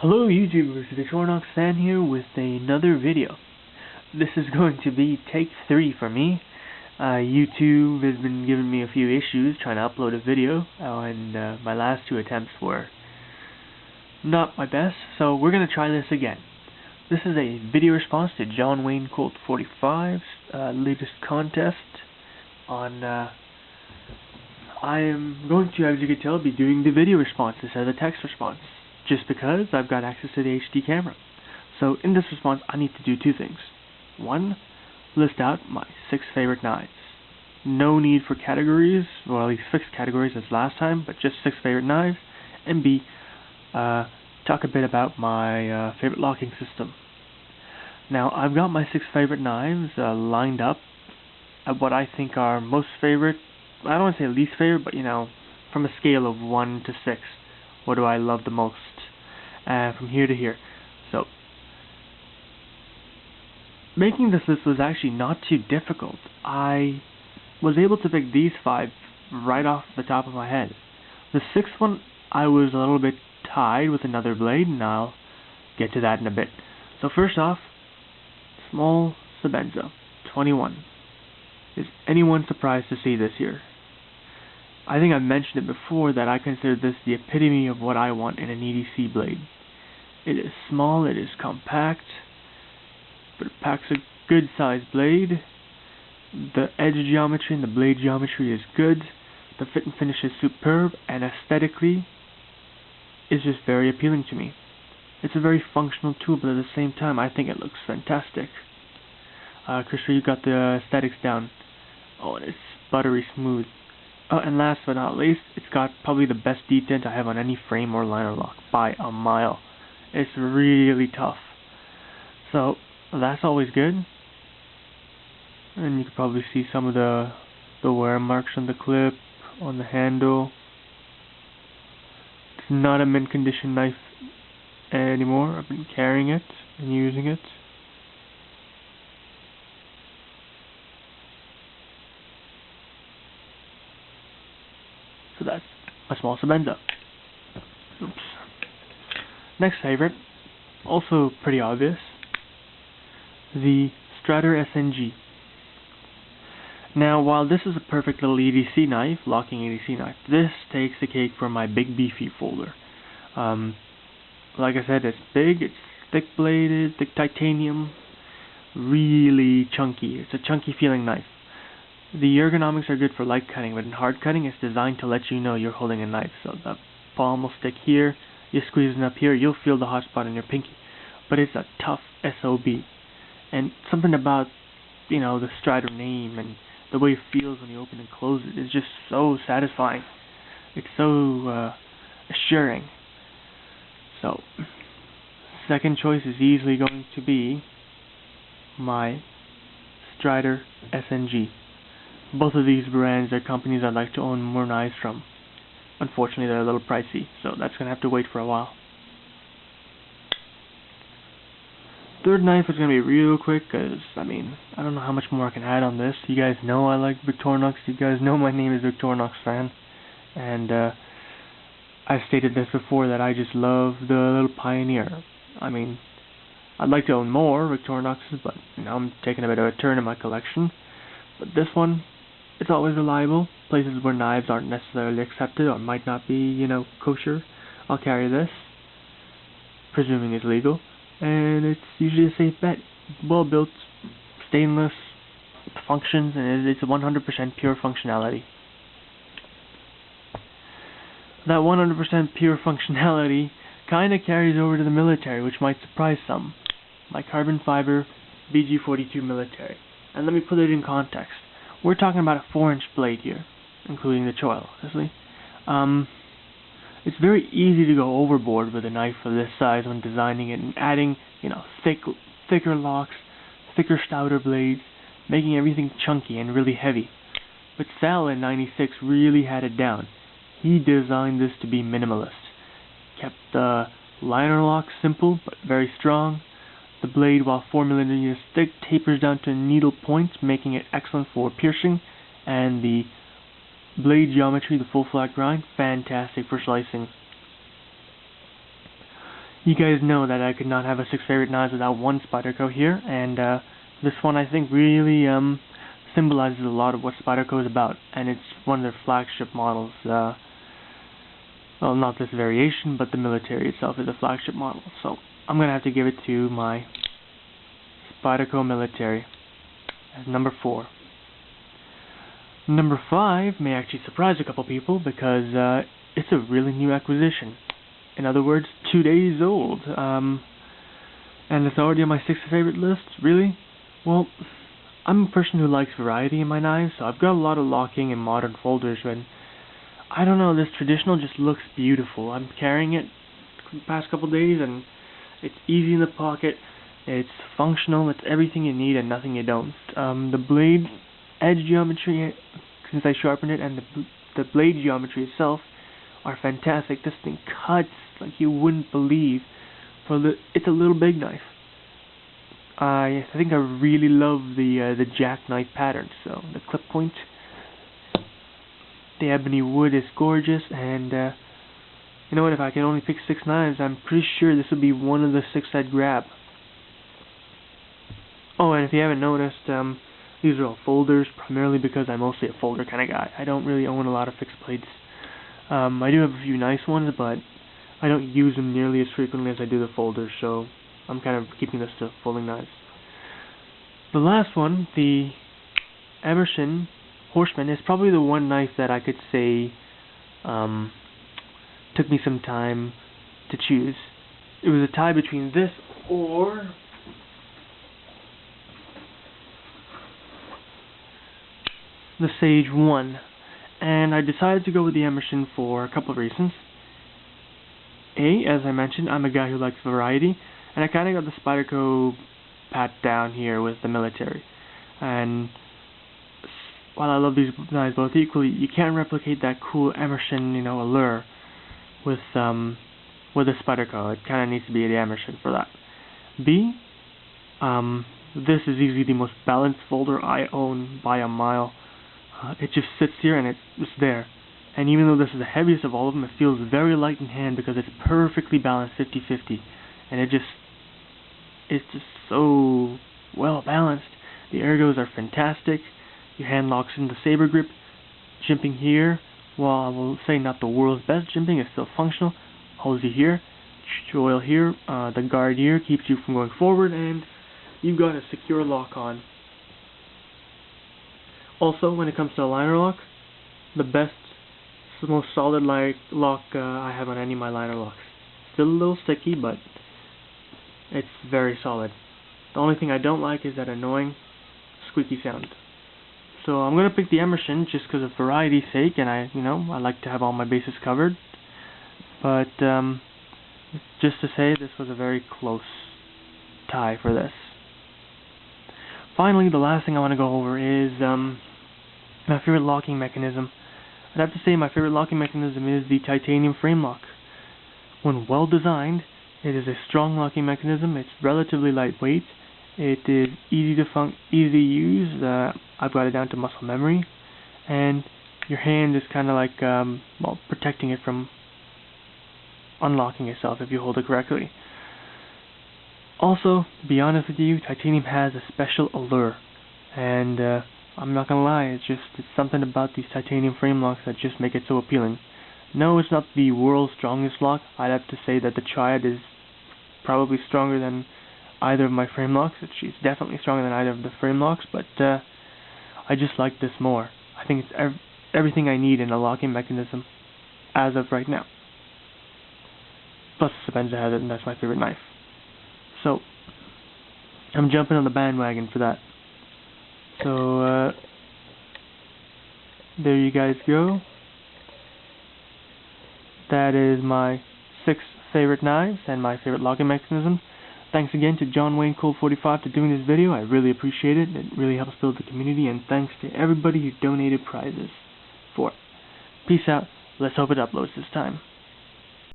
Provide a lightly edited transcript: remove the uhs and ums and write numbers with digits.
Hello YouTubers, Victorinox Fan here with another video. This is going to be take 3 for me. YouTube has been giving me a few issues trying to upload a video, and my last 2 attempts were not my best, so we're going to try this again. This is a video response to John Wayne Colt 45's latest contest on, I am going to, as you can tell, be doing the video response instead of the text response, just because I've got access to the HD camera. So in this response, I need to do 2 things. 1, list out my 6 favorite knives. No need for categories, well, at least fixed categories as last time, but just 6 favorite knives. And B, talk a bit about my favorite locking system. Now, I've got my 6 favorite knives lined up at what I think are most favorite. I don't want to say least favorite, but from a scale of 1 to 6. What do I love the most? From here to here. So, making this list was actually not too difficult. I was able to pick these 5 right off the top of my head. The 6th one, I was a little bit tied with another blade, and I'll get to that in a bit. So first off, small Sebenza, 21. Is anyone surprised to see this here? I think I've mentioned it before that I consider this the epitome of what I want in an EDC blade. It is small, it is compact, but it packs a good sized blade. The edge geometry and the blade geometry is good. The fit and finish is superb, and aesthetically is just very appealing to me. It's a very functional tool, but at the same time I think it looks fantastic. Christopher, you got the aesthetics down. Oh, and it's buttery smooth. Oh, and last but not least, it's got probably the best detent I have on any frame or liner lock by a mile. It's really tough. So, that's always good. And you can probably see some of the wear marks on the clip, on the handle. It's not a mint condition knife anymore. I've been carrying it and using it. So that's a small Sebenza. Oops. Next favorite, also pretty obvious, the Strider SNG. Now, while this is a perfect little EDC knife, locking EDC knife, this takes the cake for my big beefy folder. Like I said, it's big, it's thick bladed, thick titanium, really chunky. It's a chunky feeling knife. The ergonomics are good for light cutting, but in hard cutting, it's designed to let you know you're holding a knife. So the palm will stick here, you're squeezing up here, you'll feel the hot spot in your pinky. But it's a tough SOB. And something about, the Strider name and the way it feels when you open and close it is just so satisfying. It's so assuring. So, second choice is easily going to be my Strider SNG. Both of these brands are companies I'd like to own more knives from. Unfortunately, they're a little pricey, so that's going to have to wait for a while. Third knife is going to be real quick, because, I don't know how much more I can add on this. You guys know I like Victorinox. You guys know my name is Victorinox Fan. And, I've stated this before that I just love the little Pioneer. I'd like to own more Victorinoxes, but, I'm taking a bit of a turn in my collection. But this one, it's always reliable. Places where knives aren't necessarily accepted or might not be, kosher, I'll carry this, presuming it's legal. And it's usually a safe bet. Well built, stainless, functions, and it's 100% pure functionality. That 100% pure functionality kinda carries over to the military, which might surprise some. My carbon fiber BG42 military. And let me put it in context. We're talking about a 4-inch blade here, including the choil, obviously. It's very easy to go overboard with a knife of this size when designing it and adding, thicker locks, thicker, stouter blades, making everything chunky and really heavy. But Sal in '96 really had it down. He designed this to be minimalist. Kept the liner lock simple but very strong. The blade, while 4mm thick, tapers down to needle points, making it excellent for piercing, and the blade geometry, the full flat grind, fantastic for slicing. You guys know that I could not have a 6 favorite knives without one Spyderco here, and this one I think really symbolizes a lot of what Spyderco is about, and it's one of their flagship models. Well, not this variation, but the military itself is a flagship model, so I'm going to have to give it to my Spyderco Military as number 4. Number 5 may actually surprise a couple people because it's a really new acquisition. In other words, 2 days old. And it's already on my 6th favorite list. Really? Well, I'm a person who likes variety in my knives, so I've got a lot of locking and modern folders, and I don't know, this traditional just looks beautiful. I'm carrying it the past couple days, and it's easy in the pocket, it's functional, it's everything you need and nothing you don't. The blade edge geometry, since I sharpened it, and the blade geometry itself are fantastic. This thing cuts like you wouldn't believe. It's a little big knife. I think I really love the jackknife pattern. So the clip point, the ebony wood is gorgeous, and you know what? If I can only pick 6 knives, I'm pretty sure this would be one of the 6 I'd grab. Oh, and if you haven't noticed, these are all folders, primarily because I'm mostly a folder kind of guy. I don't really own a lot of fixed blades. I do have a few nice ones, but I don't use them nearly as frequently as I do the folders, so I'm kind of keeping this to folding knives. The last one, the Emerson Horseman, is probably the one knife that I could say took me some time to choose. It was a tie between this or the Sage 1, and I decided to go with the Emerson for a couple of reasons. A, as I mentioned, I'm a guy who likes variety, and I kind of got the Spyderco pat down here with the military. And while I love these knives both equally, you can't replicate that cool Emerson, allure with the Spyderco. It kind of needs to be the Emerson for that. B, this is easily the most balanced folder I own by a mile. It just sits here and it's there. And even though this is the heaviest of all of them, it feels very light in hand because it's perfectly balanced 50-50. And it's just so well balanced. The ergos are fantastic. Your hand locks in the saber grip. Jimping here, while I will say not the world's best jimping, is still functional. Holds you here, choil here, the guard here keeps you from going forward, and you've got a secure lock on. Also, when it comes to a liner lock, the most solid lock I have on any of my liner locks. Still a little sticky, but it's very solid. The only thing I don't like is that annoying squeaky sound. So I'm gonna pick the Emerson just because of variety's sake, and I like to have all my bases covered. But just to say, this was a very close tie for this. Finally, the last thing I want to go over is my favorite locking mechanism. I'd have to say my favorite locking mechanism is the titanium frame lock. When well designed, it is a strong locking mechanism. It's relatively lightweight. It is easy to use. I've got it down to muscle memory, and your hand is kind of like protecting it from unlocking itself if you hold it correctly. Also, to be honest with you, titanium has a special allure, and I'm not gonna lie, it's something about these titanium frame locks that just make it so appealing. No, it's not the world's strongest lock. I'd have to say that the Triad is probably stronger than either of my frame locks. It's definitely stronger than either of the frame locks, but I just like this more. I think it's everything I need in a locking mechanism as of right now. Plus, Sebenza has it, and that's my favorite knife. So, I'm jumping on the bandwagon for that. So, there you guys go. That is my 6 favorite knives and my favorite locking mechanism. Thanks again to John Wayne Colt 45 for doing this video. I really appreciate it. It really helps build the community, and thanks to everybody who donated prizes for it. Peace out. Let's hope it uploads this time.